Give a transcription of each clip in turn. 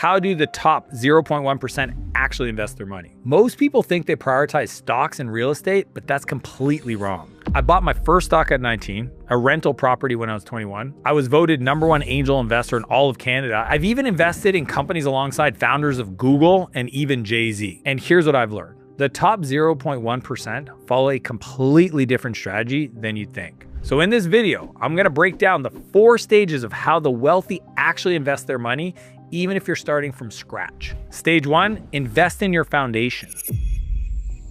how do the top 0.1% actually invest their money? Most people think they prioritize stocks and real estate, but that's completely wrong. I bought my first stock at 19, a rental property when I was 21. I was voted #1 angel investor in all of Canada. I've even invested in companies alongside founders of Google and even Jay-Z. And here's what I've learned. The top 0.1% follow a completely different strategy than you'd think. So in this video, I'm gonna break down the 4 stages of how the wealthy actually invest their money, even if you're starting from scratch. Stage 1, invest in your foundation.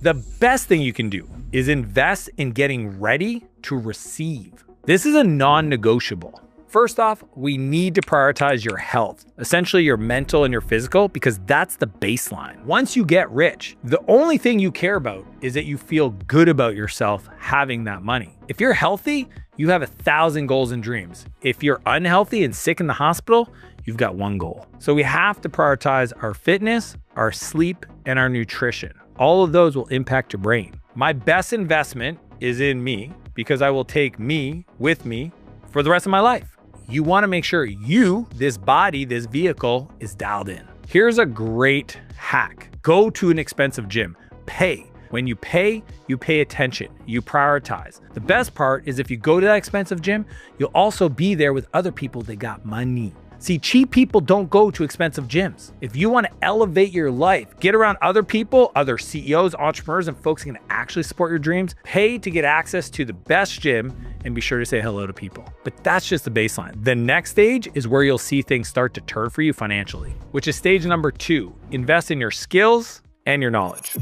The best thing you can do is invest in getting ready to receive. This is a non-negotiable. First off, we need to prioritize your health, essentially your mental and your physical, because that's the baseline. Once you get rich, the only thing you care about is that you feel good about yourself having that money. If you're healthy, you have 1,000 goals and dreams. If you're unhealthy and sick in the hospital, you've got 1 goal. So we have to prioritize our fitness, our sleep, and our nutrition. All of those will impact your brain. My best investment is in me because I will take me with me for the rest of my life. You want to make sure you, this body, this vehicle is dialed in. Here's a great hack. Go to an expensive gym. Pay. When you pay attention, you prioritize. The best part is if you go to that expensive gym, you'll also be there with other people that got money. See, cheap people don't go to expensive gyms. If you want to elevate your life, get around other people, other CEOs, entrepreneurs, and folks who can actually support your dreams, pay to get access to the best gym and be sure to say hello to people. But that's just the baseline. The next stage is where you'll see things start to turn for you financially, which is stage number 2, invest in your skills and your knowledge.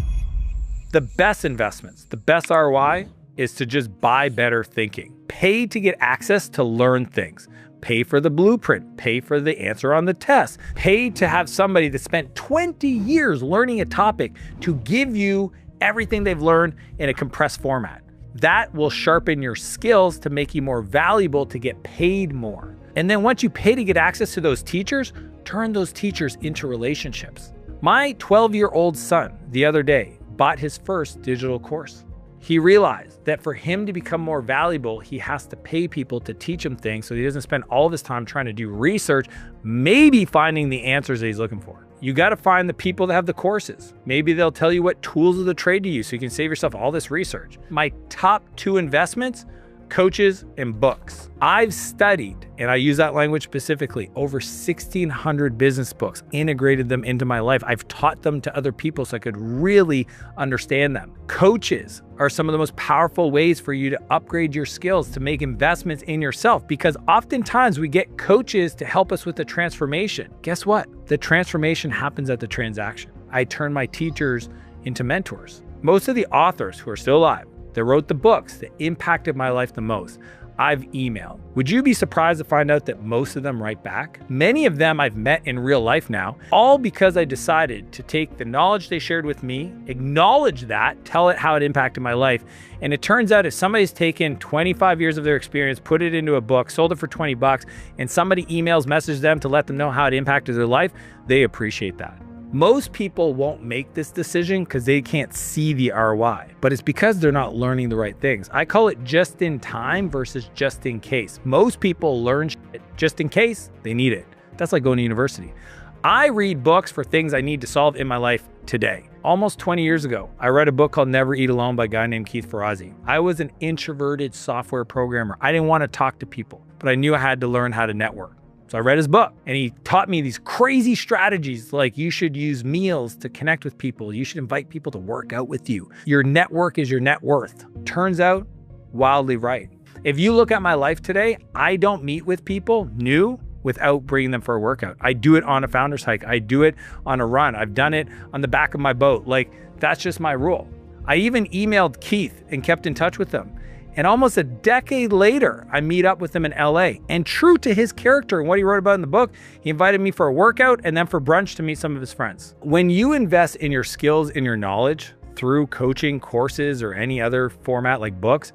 The best investments, the best ROI is to just buy better thinking. Pay to get access to learn things. Pay for the blueprint, pay for the answer on the test, pay to have somebody that spent 20 years learning a topic to give you everything they've learned in a compressed format. That will sharpen your skills to make you more valuable to get paid more. And then once you pay to get access to those teachers, turn those teachers into relationships. My 12-year-old son the other day bought his first digital course. He realized that for him to become more valuable, he has to pay people to teach him things so he doesn't spend all of his time trying to do research, maybe finding the answers that he's looking for. You got to find the people that have the courses. Maybe they'll tell you what tools of the trade to use so you can save yourself all this research. My top 2 investments, coaches and books. I've studied, and I use that language specifically, over 1,600 business books, integrated them into my life. I've taught them to other people so I could really understand them. Coaches are some of the most powerful ways for you to upgrade your skills, to make investments in yourself, because oftentimes we get coaches to help us with the transformation. Guess what? The transformation happens at the transaction. I turn my teachers into mentors. Most of the authors who are still alive that wrote the books that impacted my life the most, I've emailed. Would you be surprised to find out that most of them write back? Many of them I've met in real life now, all because I decided to take the knowledge they shared with me, acknowledge that, tell it how it impacted my life. And it turns out if somebody's taken 25 years of their experience, put it into a book, sold it for 20 bucks, and somebody messages them to let them know how it impacted their life, they appreciate that. Most people won't make this decision because they can't see the ROI, but it's because they're not learning the right things. I call it just in time versus just in case. Most people learn shit just in case they need it. That's like going to university. I read books for things I need to solve in my life today. Almost 20 years ago, I read a book called Never Eat Alone by a guy named Keith Ferrazzi. I was an introverted software programmer. I didn't want to talk to people, but I knew I had to learn how to network. So I read his book and he taught me these crazy strategies like you should use meals to connect with people. You should invite people to work out with you. Your network is your net worth. Turns out, wildly right. If you look at my life today, I don't meet with people new without bringing them for a workout. I do it on a founder's hike. I do it on a run. I've done it on the back of my boat. Like, that's just my rule. I even emailed Keith and kept in touch with him. And almost a decade later, I meet up with him in LA. And true to his character and what he wrote about in the book, he invited me for a workout and then for brunch to meet some of his friends. When you invest in your skills and your knowledge through coaching, courses, or any other format like books,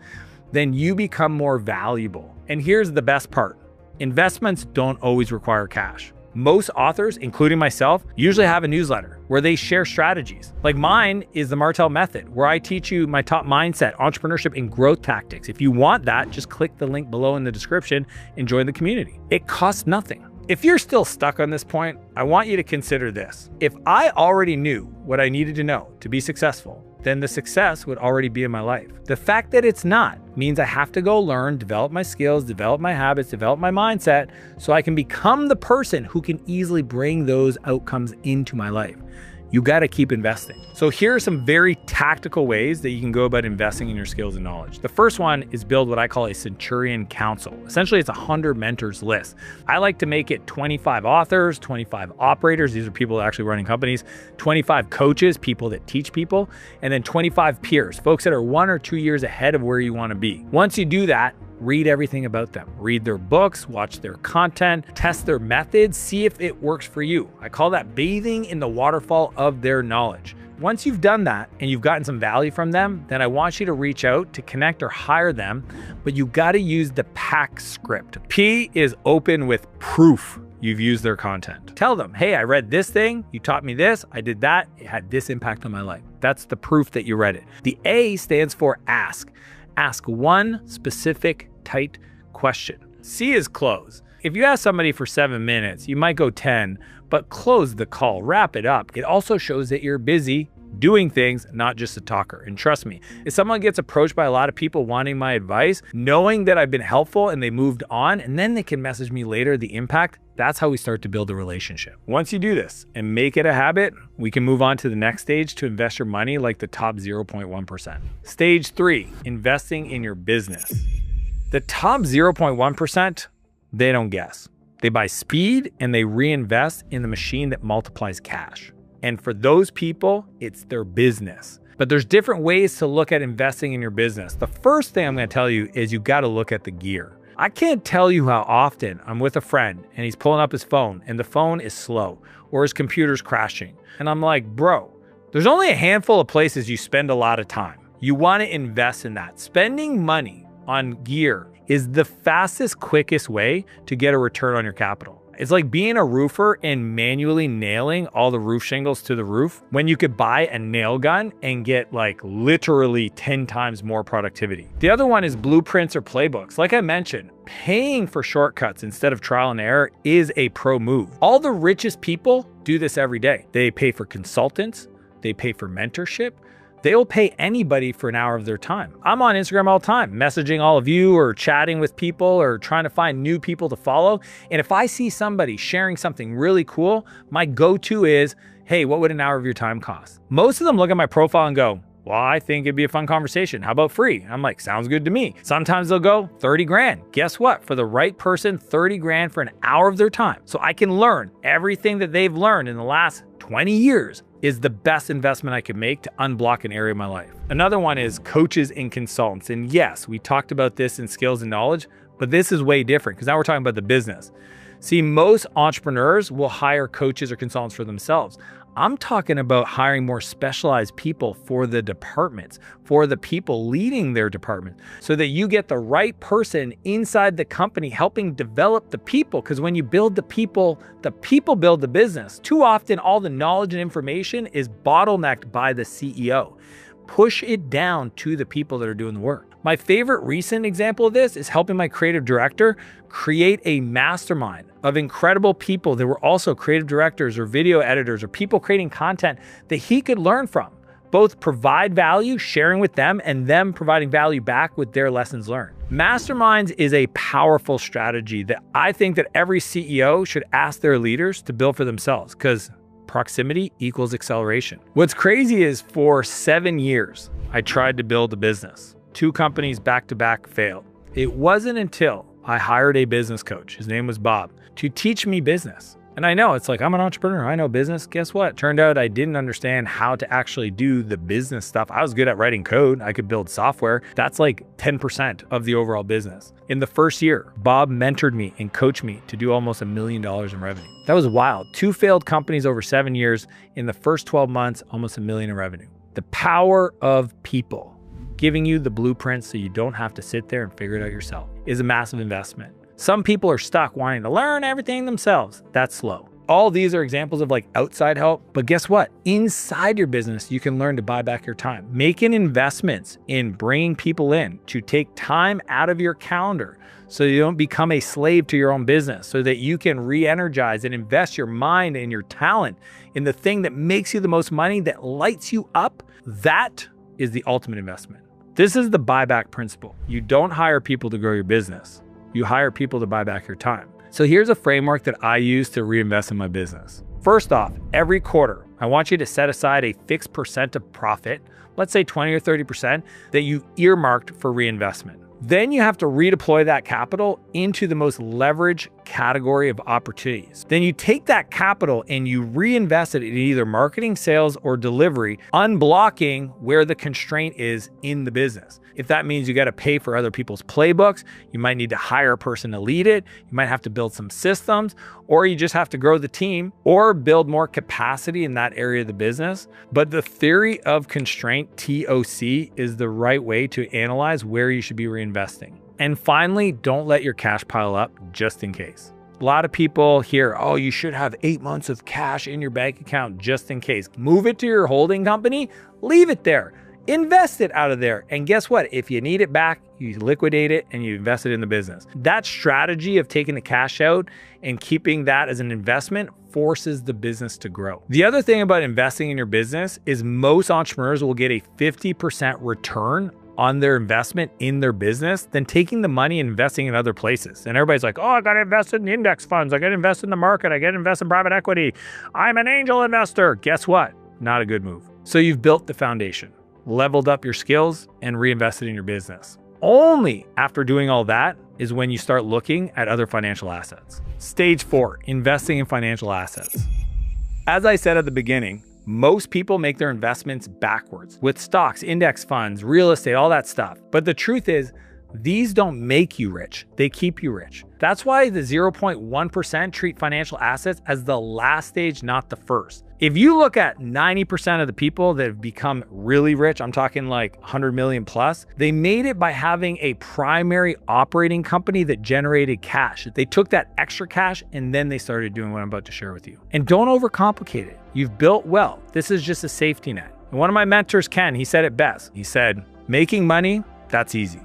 then you become more valuable. And here's the best part. Investments don't always require cash. Most authors, including myself, usually have a newsletter where they share strategies. Like mine is the Martel Method, where I teach you my top mindset, entrepreneurship, and growth tactics. If you want that, just click the link below in the description and join the community. It costs nothing. If you're still stuck on this point, I want you to consider this. If I already knew what I needed to know to be successful, then the success would already be in my life. The fact that it's not means I have to go learn, develop my skills, develop my habits, develop my mindset so I can become the person who can easily bring those outcomes into my life. You got to keep investing. So here are some very tactical ways that you can go about investing in your skills and knowledge. The first one is build what I call a Centurion Council. Essentially, it's a 100 mentors list. I like to make it 25 authors, 25 operators. These are people actually running companies, 25 coaches, people that teach people, and then 25 peers, folks that are 1 or 2 years ahead of where you want to be. Once you do that, read everything about them. Read their books, watch their content, test their methods, see if it works for you. I call that bathing in the waterfall of their knowledge. Once you've done that and you've gotten some value from them, then I want you to reach out to connect or hire them, but you got to use the PAC script. P is open with proof you've used their content. Tell them, hey, I read this thing, you taught me this, I did that, it had this impact on my life. That's the proof that you read it. The A stands for ask. Ask one specific, tight question. C is close. If you ask somebody for 7 minutes, you might go 10, but close the call, wrap it up. It also shows that you're busy doing things, not just a talker. And trust me, if someone gets approached by a lot of people wanting my advice, knowing that I've been helpful and they moved on, and then they can message me later the impact, that's how we start to build a relationship. Once you do this and make it a habit, we can move on to the next stage to invest your money like the top 0.1%. Stage 3, investing in your business. The top 0.1%, they don't guess. They buy speed and they reinvest in the machine that multiplies cash. And for those people, it's their business. But there's different ways to look at investing in your business. The first thing I'm going to tell you is you got to look at the gear. I can't tell you how often I'm with a friend and he's pulling up his phone and the phone is slow or his computer's crashing. And I'm like, bro, there's only a handful of places you spend a lot of time. You want to invest in that. Spending money on gear is the fastest, quickest way to get a return on your capital. It's like being a roofer and manually nailing all the roof shingles to the roof when you could buy a nail gun and get like literally 10 times more productivity. The other one is blueprints or playbooks. Like I mentioned, paying for shortcuts instead of trial and error is a pro move. All the richest people do this every day. They pay for consultants, they pay for mentorship, they'll pay anybody for an hour of their time. I'm on Instagram all the time, messaging all of you or chatting with people or trying to find new people to follow. And if I see somebody sharing something really cool, my go-to is, hey, what would an hour of your time cost? Most of them look at my profile and go, well, I think it'd be a fun conversation. How about free? I'm like, sounds good to me. Sometimes they'll go 30 grand. Guess what? For the right person, 30 grand for an hour of their time. So I can learn everything that they've learned in the last 20 years is the best investment I could make to unblock an area of my life. Another one is coaches and consultants. And yes, we talked about this in skills and knowledge, but this is way different because now we're talking about the business. See, most entrepreneurs will hire coaches or consultants for themselves. I'm talking about hiring more specialized people for the departments, for the people leading their department, so that you get the right person inside the company helping develop the people. Because when you build the people build the business. Too often, all the knowledge and information is bottlenecked by the CEO. Push it down to the people that are doing the work. My favorite recent example of this is helping my creative director create a mastermind of incredible people that were also creative directors or video editors or people creating content that he could learn from. Both provide value, sharing with them, and them providing value back with their lessons learned. Masterminds is a powerful strategy that I think that every CEO should ask their leaders to build for themselves, because proximity equals acceleration. What's crazy is for 7 years, I tried to build a business. 2 companies back to back failed. It wasn't until I hired a business coach, his name was Bob, to teach me business. And I know it's like, I'm an entrepreneur, I know business. Guess what? Turned out I didn't understand how to actually do the business stuff. I was good at writing code. I could build software. That's like 10% of the overall business. In the first year, Bob mentored me and coached me to do almost $1 million in revenue. That was wild. 2 failed companies over 7 years. In the first 12 months, almost $1 million in revenue. The power of people giving you the blueprint so you don't have to sit there and figure it out yourself is a massive investment. Some people are stuck wanting to learn everything themselves. That's slow. All these are examples of like outside help, but guess what? Inside your business, you can learn to buy back your time. Making investments in bringing people in to take time out of your calendar so you don't become a slave to your own business, so that you can re-energize and invest your mind and your talent in the thing that makes you the most money, that lights you up. That is the ultimate investment. This is the buyback principle. You don't hire people to grow your business. You hire people to buy back your time. So here's a framework that I use to reinvest in my business. First off, every quarter, I want you to set aside a fixed percent of profit, let's say 20 or 30%, that you earmarked for reinvestment. Then you have to redeploy that capital into the most leveraged category of opportunities. Then you take that capital and you reinvest it in either marketing, sales, or delivery, unblocking where the constraint is in the business. If that means you got to pay for other people's playbooks, you might need to hire a person to lead it, you might have to build some systems, or you just have to grow the team or build more capacity in that area of the business. But the theory of constraint, TOC, is the right way to analyze where you should be reinvesting. And finally, don't let your cash pile up just in case. A lot of people hear, oh, you should have 8 months of cash in your bank account just in case. Move it to your holding company, leave it there. Invest it out of there. And guess what? If you need it back, you liquidate it and you invest it in the business. That strategy of taking the cash out and keeping that as an investment forces the business to grow. The other thing about investing in your business is most entrepreneurs will get a 50% return on their investment in their business than taking the money and investing in other places. And everybody's like, oh, I got to invest in index funds. I got to invest in the market. I got to invest in private equity. I'm an angel investor. Guess what? Not a good move. So you've built the foundation, leveled up your skills, and reinvested in your business. Only after doing all that is when you start looking at other financial assets. Stage 4, investing in financial assets. As I said at the beginning, most people make their investments backwards with stocks, index funds, real estate, all that stuff. But the truth is, these don't make you rich, they keep you rich. That's why the 0.1% treat financial assets as the last stage, not the first. If you look at 90% of the people that have become really rich, I'm talking like 100 million plus, they made it by having a primary operating company that generated cash. They took that extra cash and then they started doing what I'm about to share with you. And don't overcomplicate it. You've built wealth. This is just a safety net. And one of my mentors, Ken, he said it best. He said, making money, that's easy.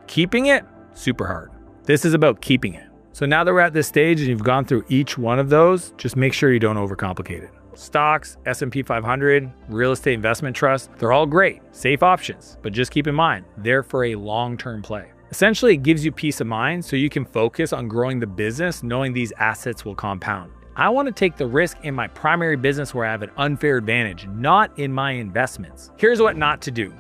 Keeping it, super hard. This is about keeping it. So now that we're at this stage and you've gone through each one of those, just make sure you don't overcomplicate it. Stocks, S&P 500, real estate investment trusts, they're all great, safe options, but just keep in mind, they're for a long-term play. Essentially, it gives you peace of mind so you can focus on growing the business, knowing these assets will compound. I want to take the risk in my primary business where I have an unfair advantage, not in my investments. Here's what not to do.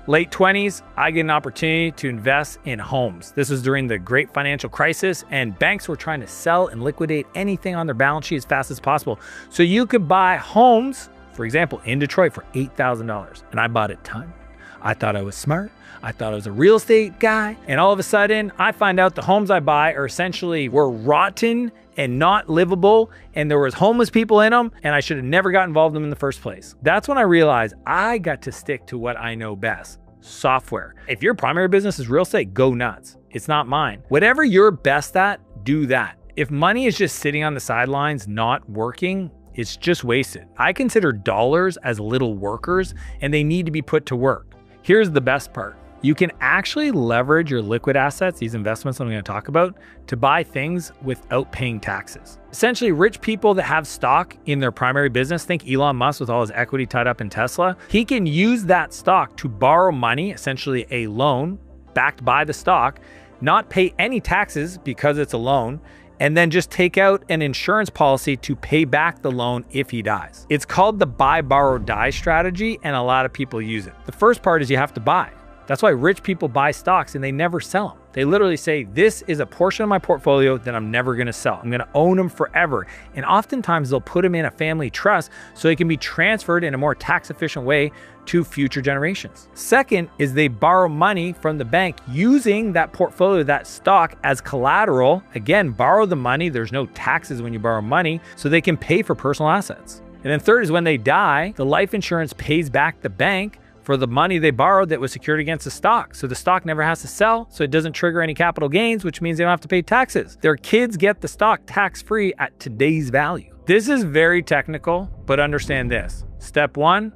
Late 20s, I get an opportunity to invest in homes. This was during the great financial crisis, and banks were trying to sell and liquidate anything on their balance sheet as fast as possible. So you could buy homes, for example, in Detroit for $8,000. And I bought a ton. I thought I was smart. I thought I was a real estate guy. And all of a sudden, I find out the homes I buy are essentially were rotten and not livable, and there was homeless people in them, and I should have never got involved in them in the first place. That's when I realized I got to stick to what I know best, software. If your primary business is real estate, go nuts. It's not mine. Whatever you're best at, do that. If money is just sitting on the sidelines, not working, it's just wasted. I consider dollars as little workers, and they need to be put to work. Here's the best part. You can actually leverage your liquid assets, these investments I'm going to talk about, to buy things without paying taxes. Essentially, rich people that have stock in their primary business, think Elon Musk with all his equity tied up in Tesla, he can use that stock to borrow money, essentially a loan backed by the stock, not pay any taxes because it's a loan, and then just take out an insurance policy to pay back the loan if he dies. It's called the buy, borrow, die strategy, and a lot of people use it. The first part is you have to buy. That's why rich people buy stocks and they never sell them. They literally say, this is a portion of my portfolio that I'm never gonna sell. I'm gonna own them forever. And oftentimes they'll put them in a family trust so they can be transferred in a more tax efficient way to future generations. Second is they borrow money from the bank using that portfolio, that stock as collateral. Again, borrow the money. There's no taxes when you borrow money, so they can pay for personal assets. And then third is when they die, the life insurance pays back the bank for the money they borrowed that was secured against the stock. So the stock never has to sell, so it doesn't trigger any capital gains, which means they don't have to pay taxes. Their kids get the stock tax-free at today's value. This is very technical, but understand this. Step 1,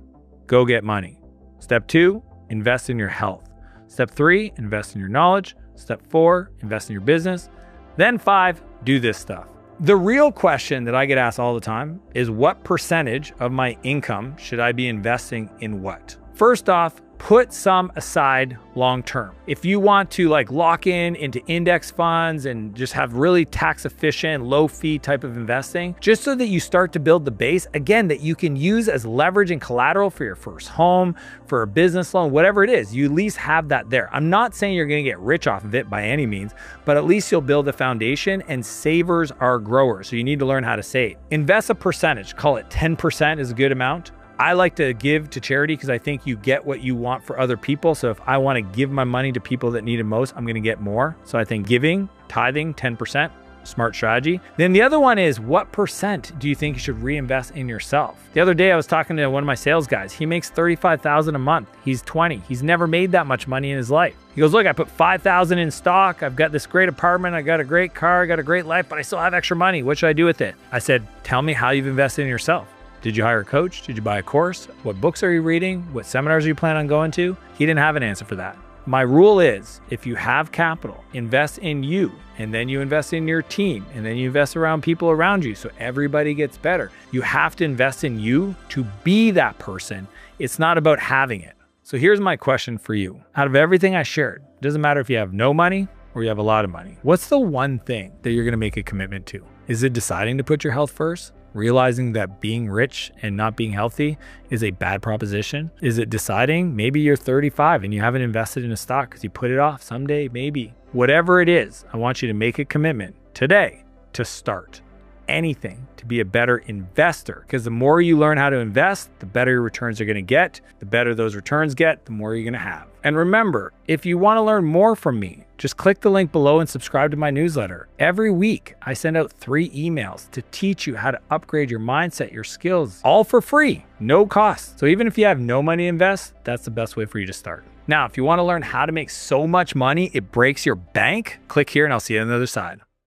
go get money. Step 2, invest in your health. Step 3, invest in your knowledge. Step 4, invest in your business. Then 5, do this stuff. The real question that I get asked all the time is what percentage of my income should I be investing in what? First off, put some aside long term. If you want to lock into index funds and just have really tax efficient, low fee type of investing, just so that you start to build the base, again, that you can use as leverage and collateral for your first home, for a business loan, whatever it is, you at least have that there. I'm not saying you're gonna get rich off of it by any means, but at least you'll build a foundation, and savers are growers. So you need to learn how to save. Invest a percentage, call it 10% is a good amount. I like to give to charity because I think you get what you want for other people. So if I want to give my money to people that need it most, I'm going to get more. So I think giving, tithing, 10%, smart strategy. Then the other one is, what percent do you think you should reinvest in yourself? The other day I was talking to one of my sales guys. He makes $35,000 a month. He's 20. He's never made that much money in his life. He goes, look, I put $5,000 in stock. I've got this great apartment. I got a great car. I got a great life, but I still have extra money. What should I do with it? I said, tell me how you've invested in yourself. Did you hire a coach? Did you buy a course? What books are you reading? What seminars are you planning on going to? He didn't have an answer for that. My rule is, if you have capital, invest in you, and then you invest in your team, and then you invest around people around you so everybody gets better. You have to invest in you to be that person. It's not about having it. So here's my question for you. Out of everything I shared, it doesn't matter if you have no money or you have a lot of money. What's the one thing that you're gonna make a commitment to? Is it deciding to put your health first? Realizing that being rich and not being healthy is a bad proposition? Is it deciding maybe you're 35 and you haven't invested in a stock because you put it off someday, maybe? Whatever it is, I want you to make a commitment today to start anything to be a better investor, because the more you learn how to invest, the better your returns are going to get. The better those returns get, the more you're going to have. And remember, if you want to learn more from me, just click the link below and subscribe to my newsletter. Every week, I send out 3 emails to teach you how to upgrade your mindset, your skills, all for free, no cost. So even if you have no money to invest, that's the best way for you to start. Now, if you want to learn how to make so much money it breaks your bank, click here and I'll see you on the other side.